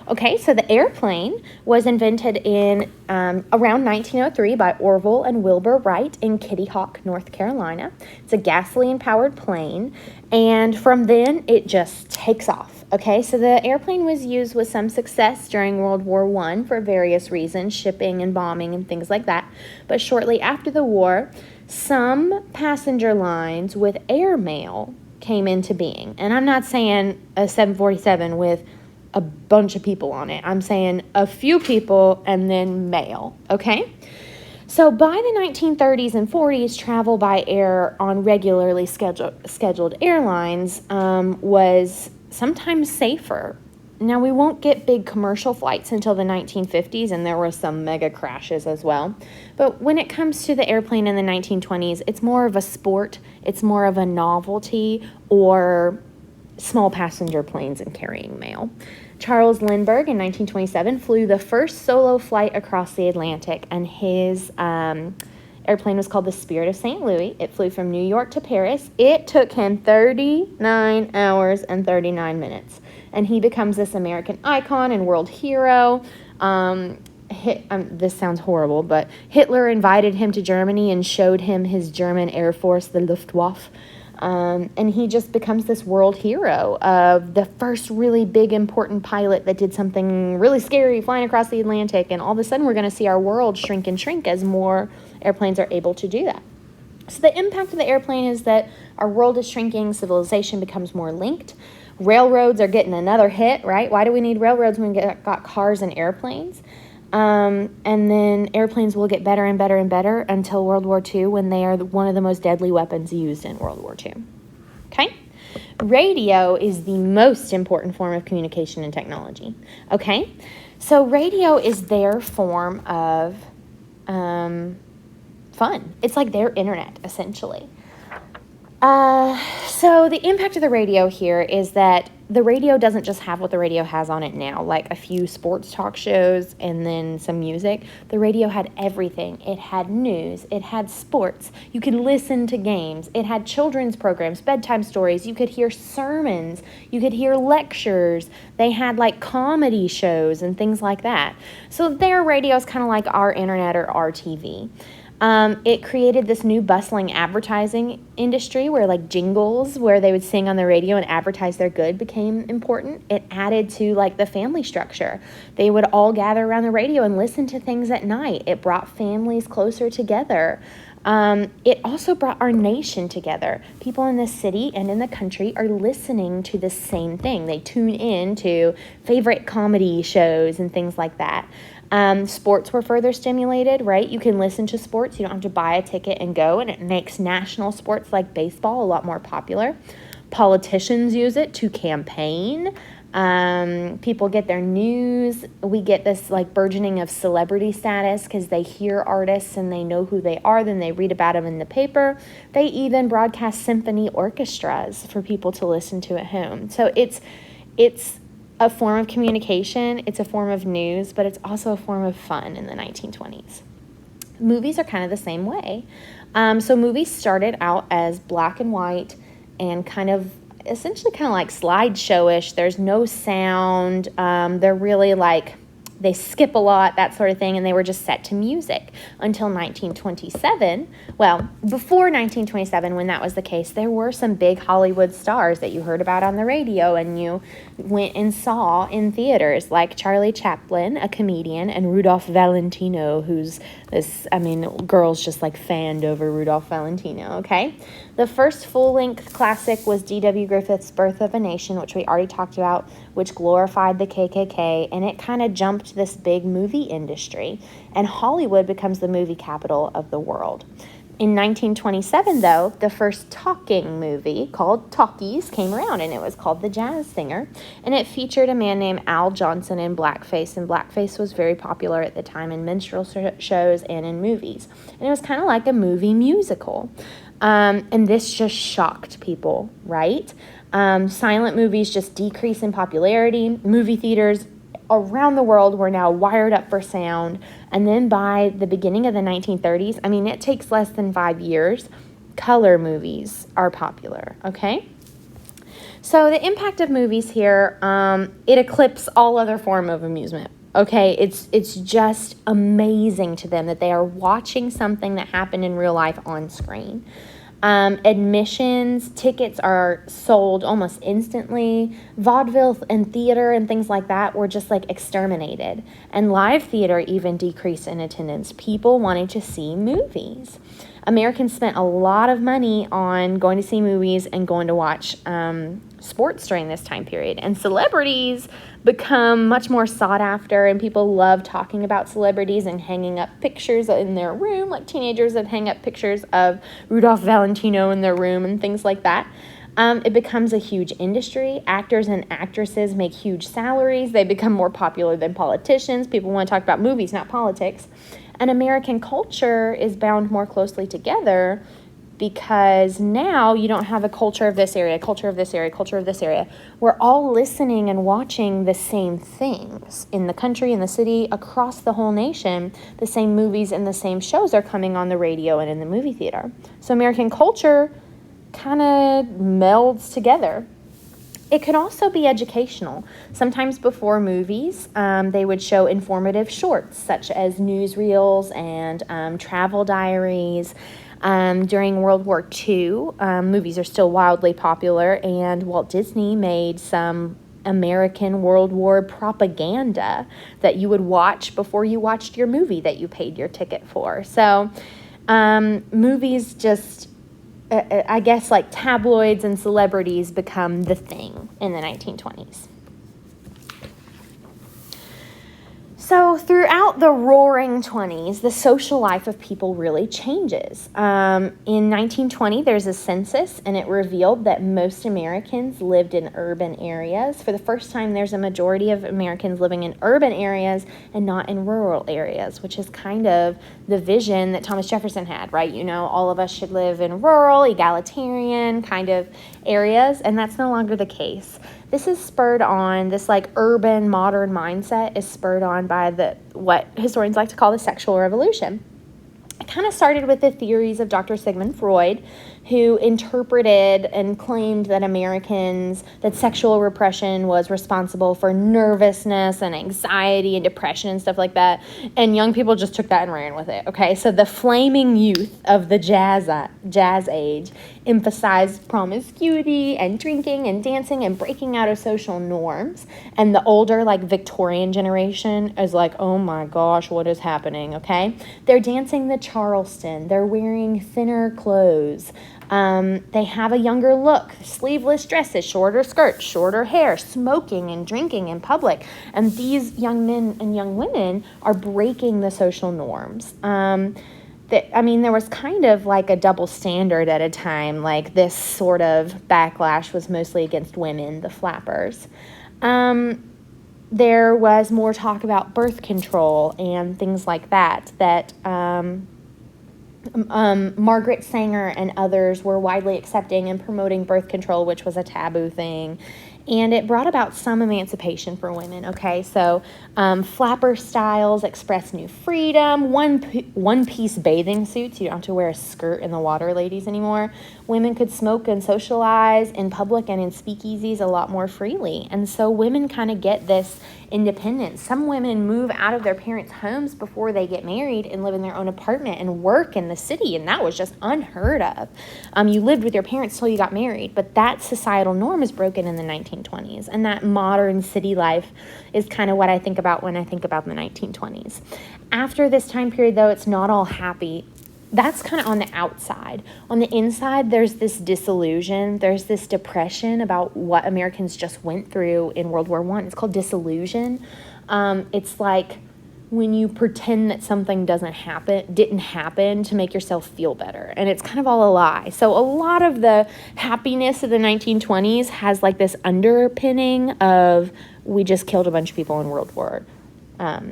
Okay, so the airplane was invented in around 1903 by Orville and Wilbur Wright in Kitty Hawk, North Carolina. It's a gasoline-powered plane, and from then it just takes off. Okay, so the airplane was used with some success during World War I for various reasons, shipping and bombing and things like that. But shortly after the war, some passenger lines with airmail came into being. And I'm not saying a 747 with a bunch of people on it. I'm saying a few people and then mail, okay? So by the 1930s and 40s, travel by air on regularly scheduled airlines was sometimes safer. Now, we won't get big commercial flights until the 1950s, and there were some mega crashes as well. But when it comes to the airplane in the 1920s, it's more of a sport, it's more of a novelty, or small passenger planes and carrying mail. Charles Lindbergh in 1927 flew the first solo flight across the Atlantic, and his airplane was called the Spirit of St. Louis. It flew from New York to Paris. It took him 39 hours and 39 minutes, and he becomes this American icon and world hero. This sounds horrible, but Hitler invited him to Germany and showed him his German Air Force, the Luftwaffe. And he just becomes this world hero of the first really big, important pilot that did something really scary flying across the Atlantic. And all of a sudden, we're going to see our world shrink and shrink as more airplanes are able to do that. So the impact of the airplane is that our world is shrinking, civilization becomes more linked. Railroads are getting another hit, right? Why do we need railroads when we got cars and airplanes? And then airplanes will get better and better and better until World War II, when they are one of the most deadly weapons used in World War II. Okay? Radio is the most important form of communication and technology. Okay? So radio is their form of fun. It's like their internet, essentially. So the impact of the radio here is that the radio doesn't just have what the radio has on it now, like a few sports talk shows and then some music. The radio had everything. It had news. It had sports. You could listen to games. It had children's programs, bedtime stories. You could hear sermons. You could hear lectures. They had like comedy shows and things like that. So their radio is kind of like our internet or our TV. It created this new bustling advertising industry where like jingles where they would sing on the radio and advertise their good became important. It added to like the family structure. They would all gather around the radio and listen to things at night. It brought families closer together. It also brought our nation together. People in the city and in the country are listening to the same thing. They tune in to favorite comedy shows and things like that. Sports were further stimulated, right? You can listen to sports. You don't have to buy a ticket and go, and it makes national sports like baseball a lot more popular. Politicians use it to campaign. People get their news. We get this like burgeoning of celebrity status because they hear artists and they know who they are. Then they read about them in the paper. They even broadcast symphony orchestras for people to listen to at home. So it's a form of communication, it's a form of news, but it's also a form of fun in the 1920s. Movies are kind of the same way. So movies started out as black and white and essentially like slideshow-ish. There's no sound. They're really like, they skip a lot, that sort of thing, and they were just set to music until 1927. Well, before 1927, when that was the case, there were some big Hollywood stars that you heard about on the radio and you went and saw in theaters, like Charlie Chaplin, a comedian, and Rudolph Valentino, girls just like fanned over Rudolph Valentino, okay? The first full-length classic was D.W. Griffith's Birth of a Nation, which we already talked about, which glorified the KKK, and it kind of jumped this big movie industry, and Hollywood becomes the movie capital of the world. In 1927, though, the first talking movie called Talkies came around, and it was called The Jazz Singer, and it featured a man named Al Johnson in blackface, and blackface was very popular at the time in minstrel shows and in movies, and it was kind of like a movie musical. And this just shocked people, right? Silent movies just decrease in popularity. Movie theaters around the world were now wired up for sound. And then by the beginning of the 1930s, it takes less than 5 years, color movies are popular, okay? So the impact of movies here, it eclipses all other form of amusement. Okay, it's just amazing to them that they are watching something that happened in real life on screen. Admissions, tickets are sold almost instantly. Vaudeville and theater and things like that were just like exterminated. And live theater even decreased in attendance. People wanting to see movies. Americans spent a lot of money on going to see movies and going to watch sports during this time period. And celebrities become much more sought after, and people love talking about celebrities and hanging up pictures in their room. Like teenagers that hang up pictures of Rudolph Valentino in their room and things like that. It becomes a huge industry. Actors and actresses make huge salaries. They become more popular than politicians. People want to talk about movies, not politics. And American culture is bound more closely together because now you don't have a culture of this area, culture of this area, culture of this area. We're all listening and watching the same things in the country, in the city, across the whole nation. The same movies and the same shows are coming on the radio and in the movie theater. So American culture kind of melds together. It could also be educational. Sometimes before movies, they would show informative shorts, such as newsreels and travel diaries. During World War II, movies are still wildly popular, and Walt Disney made some American World War propaganda that you would watch before you watched your movie that you paid your ticket for. So movies just... I guess like tabloids and celebrities become the thing in the 1920s. So throughout the roaring 20s, the social life of people really changes. In 1920, there's a census, and it revealed that most Americans lived in urban areas. For the first time, there's a majority of Americans living in urban areas and not in rural areas, which is kind of the vision that Thomas Jefferson had, right? All of us should live in rural, egalitarian kind of areas, and that's no longer the case. This is spurred on, this like urban modern mindset is spurred on by what historians like to call the sexual revolution. kind of started with the theories of Dr. Sigmund Freud, who interpreted and claimed that sexual repression was responsible for nervousness and anxiety and depression and stuff like that. And young people just took that and ran with it. Okay, so the flaming youth of the jazz age emphasized promiscuity and drinking and dancing and breaking out of social norms. And the older, like Victorian generation is like, oh my gosh, what is happening? Okay, they're dancing the Charleston. They're wearing thinner clothes. They have a younger look, sleeveless dresses, shorter skirts, shorter hair, smoking and drinking in public. And these young men and young women are breaking the social norms. There was kind of like a double standard at a time. Like this sort of backlash was mostly against women, the flappers. There was more talk about birth control and things like that, Margaret Sanger and others were widely accepting and promoting birth control, which was a taboo thing. And it brought about some emancipation for women, okay? So flapper styles express new freedom. One-piece bathing suits. You don't have to wear a skirt in the water, ladies, anymore. Women could smoke and socialize in public and in speakeasies a lot more freely. And so women kind of get this independence. Some women move out of their parents' homes before they get married and live in their own apartment and work in the city, and that was just unheard of. You lived with your parents till you got married, but that societal norm is broken in the 1920s, and that modern city life is kind of what I think about when I think about the 1920s. After this time period, though, it's not all happy. That's kind of on the outside. On the inside, there's this disillusion. There's this depression about what Americans just went through in World War I. It's called disillusion. It's like when you pretend that something didn't happen to make yourself feel better. And it's kind of all a lie. So a lot of the happiness of the 1920s has like this underpinning of we just killed a bunch of people in World War I.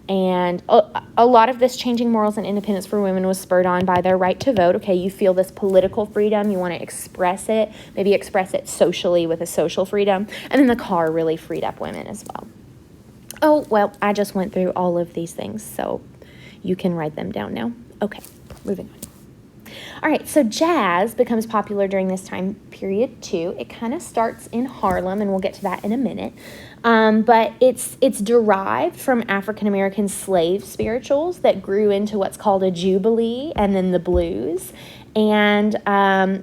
And a lot of this changing morals and independence for women was spurred on by their right to vote. Okay, you feel this political freedom, you want to express it, maybe express it socially with a social freedom. And then the car really freed up women as well. Oh, well, I just went through all of these things, so you can write them down now. Okay, moving on. All right, so jazz becomes popular during this time period too. It kind of starts in Harlem, and we'll get to that in a minute. But it's derived from African American slave spirituals that grew into what's called a jubilee and then the blues. And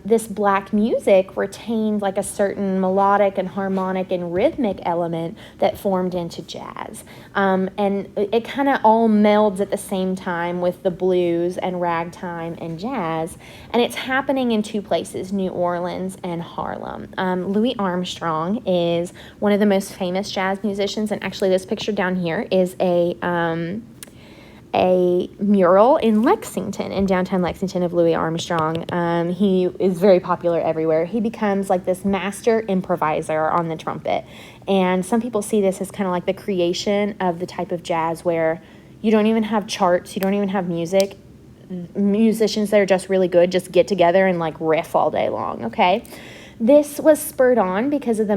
this black music retained like a certain melodic and harmonic and rhythmic element that formed into jazz. And it kind of all melds at the same time with the blues and ragtime and jazz. And it's happening in two places, New Orleans and Harlem. Louis Armstrong is one of the most famous jazz musicians. And actually this picture down here is a mural in downtown Lexington of Louis Armstrong. He is very popular everywhere. He becomes like this master improviser on the trumpet. And some people see this as kind of like the creation of the type of jazz where you don't even have charts, you don't even have music. Musicians that are just really good just get together and like riff all day long, okay? This was spurred on because of the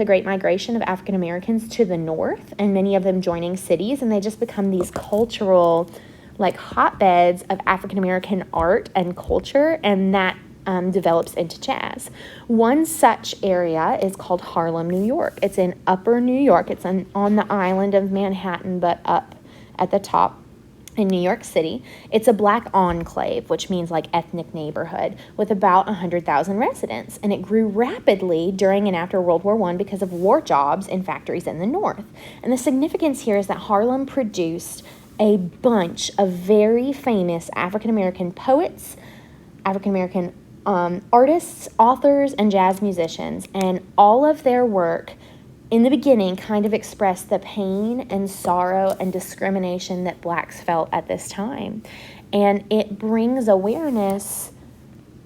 Great Migration of African Americans to the north, and many of them joining cities, and they just become these cultural, like, hotbeds of African American art and culture, and that develops into jazz. One such area is called Harlem, New York. It's in Upper New York. It's on the island of Manhattan, but up at the top in New York City. It's a black enclave, which means like ethnic neighborhood, with about 100,000 residents. And it grew rapidly during and after World War I because of war jobs in factories in the north. And the significance here is that Harlem produced a bunch of very famous African-American poets, African-American artists, authors, and jazz musicians. And all of their work in the beginning kind of expressed the pain and sorrow and discrimination that blacks felt at this time. And it brings awareness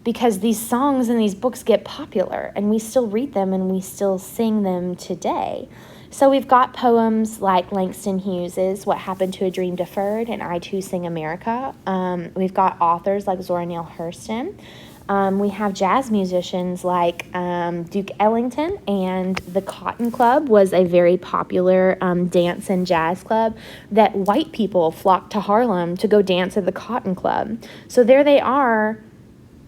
because these songs and these books get popular and we still read them and we still sing them today. So we've got poems like Langston Hughes's What Happened to a Dream Deferred and I Too Sing America. We've got authors like Zora Neale Hurston. We have jazz musicians like Duke Ellington, and the Cotton Club was a very popular dance and jazz club that white people flocked to Harlem to go dance at the Cotton Club. So there they are,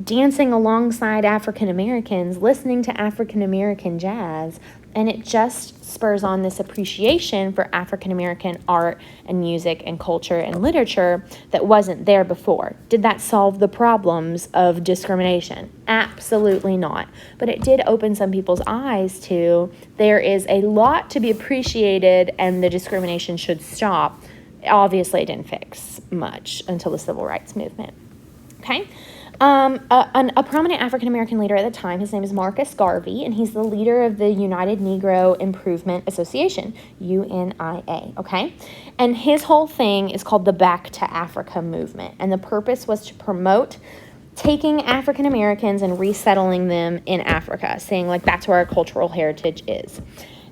dancing alongside African Americans, listening to African American jazz, and it just spurs on this appreciation for African American art and music and culture and literature that wasn't there before. Did that solve the problems of discrimination? Absolutely not. But it did open some people's eyes to there is a lot to be appreciated and the discrimination should stop. Obviously, it didn't fix much until the Civil Rights Movement. Okay? A prominent African-American leader at the time, his name is Marcus Garvey, and he's the leader of the United Negro Improvement Association, UNIA, okay? And his whole thing is called the Back to Africa movement, and the purpose was to promote taking African-Americans and resettling them in Africa, saying, like, that's where our cultural heritage is.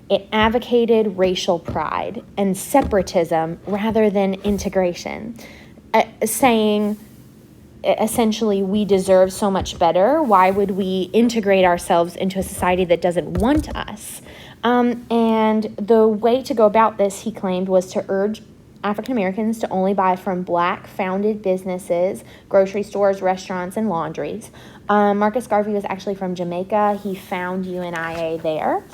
It advocated racial pride and separatism rather than integration, saying, essentially, we deserve so much better. Why would we integrate ourselves into a society that doesn't want us? And the way to go about this, he claimed, was to urge African Americans to only buy from Black-founded businesses, grocery stores, restaurants, and laundries. Marcus Garvey was actually from Jamaica. He found UNIA there.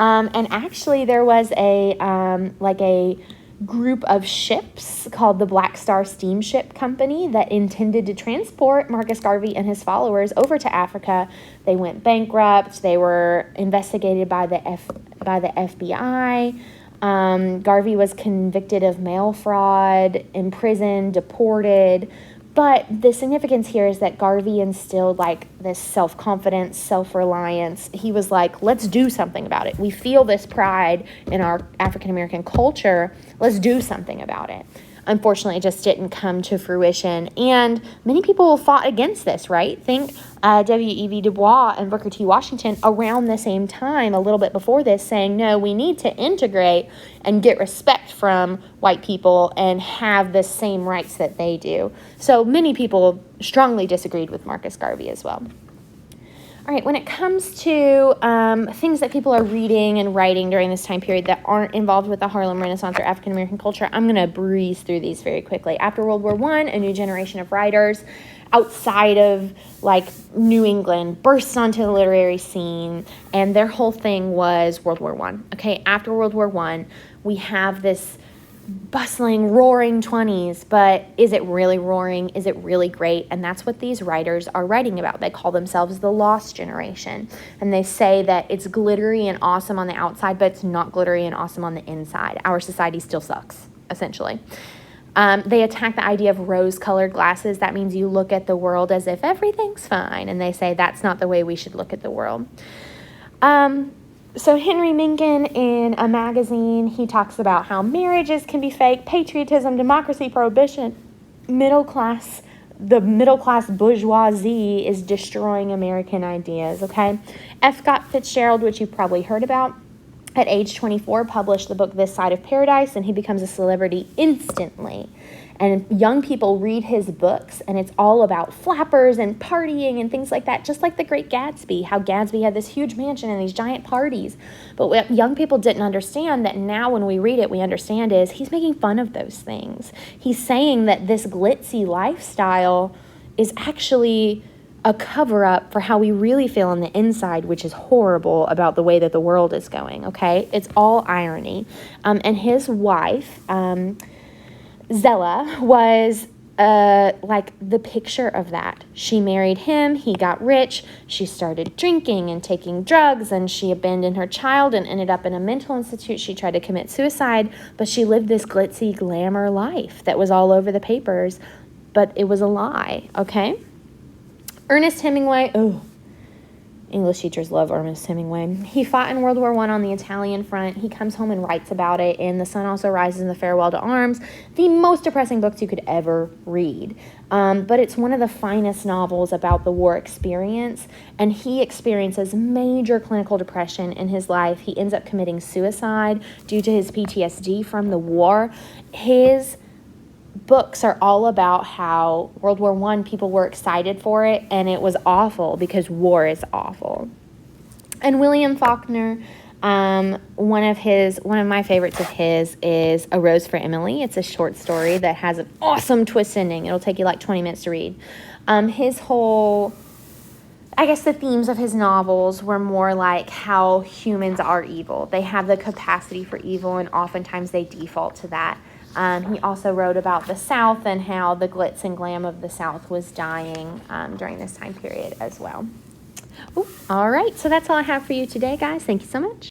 And actually, there was a group of ships called the Black Star Steamship Company that intended to transport Marcus Garvey and his followers over to Africa. They went bankrupt. They were investigated by the FBI. Garvey was convicted of mail fraud, imprisoned, deported. But the significance here is that Garvey instilled like this self-confidence, self-reliance. He was like, let's do something about it. We feel this pride in our African-American culture. Let's do something about it. Unfortunately, it just didn't come to fruition. And many people fought against this, right? Think W.E.B. Du Bois and Booker T. Washington around the same time, a little bit before this, saying, no, we need to integrate and get respect from white people and have the same rights that they do. So many people strongly disagreed with Marcus Garvey as well. All right, when it comes to things that people are reading and writing during this time period that aren't involved with the Harlem Renaissance or African American culture, I'm going to breeze through these very quickly. After World War I, a new generation of writers outside of like New England bursts onto the literary scene, and their whole thing was World War I. Okay, after World War I, we have this bustling, roaring 20s, but is it really roaring? Is it really great? And that's what these writers are writing about. They call themselves the Lost Generation, and they say that it's glittery and awesome on the outside, but it's not glittery and awesome on the inside. Our society still sucks, essentially. They attack the idea of rose-colored glasses. That means you look at the world as if everything's fine, and they say that's not the way we should look at the world. So Henry Mencken, in a magazine, he talks about how marriages can be fake, patriotism, democracy, prohibition, the middle class bourgeoisie is destroying American ideas, okay? F. Scott Fitzgerald, which you've probably heard about, at age 24, published the book This Side of Paradise, and he becomes a celebrity instantly. And young people read his books, and it's all about flappers and partying and things like that, just like The Great Gatsby, how Gatsby had this huge mansion and these giant parties. But what young people didn't understand, that now when we read it, we understand, is he's making fun of those things. He's saying that this glitzy lifestyle is actually a cover-up for how we really feel on the inside, which is horrible about the way that the world is going, okay? It's all irony. And his wife, Zella, was like the picture of that. She married him, he got rich, she started drinking and taking drugs, and she abandoned her child and ended up in a mental institute. She tried to commit suicide, but she lived this glitzy glamour life that was all over the papers, but it was a lie, okay? Ernest Hemingway, English teachers love Ernest Hemingway. He fought in World War I on the Italian front. He comes home and writes about it in The Sun Also Rises and The Farewell to Arms, the most depressing books you could ever read. But it's one of the finest novels about the war experience, and he experiences major clinical depression in his life. He ends up committing suicide due to his PTSD from the war. His books are all about how World War I, people were excited for it, and it was awful because war is awful. And William Faulkner, one of my favorites of his is A Rose for Emily. It's a short story that has an awesome twist ending. It'll take you like 20 minutes to read. I guess the themes of his novels were more like how humans are evil. They have the capacity for evil, and oftentimes they default to that. He also wrote about the South and how the glitz and glam of the South was dying during this time period as well. Ooh, all right, so that's all I have for you today, guys. Thank you so much.